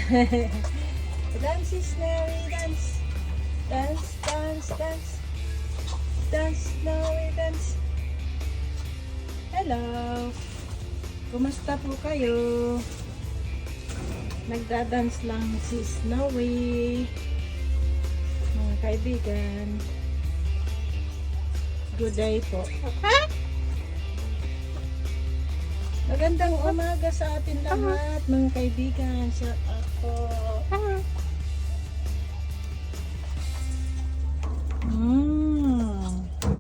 Dance is Snowy, dance. Dance, dance, dance. Dance, Snowy, dance. Hello. Kumusta po kayo? Nagdadance lang si Snowy. Mga kaibigan. Good day po. Magandang umaga sa atin lahat, mga kaibigan. Shout out po.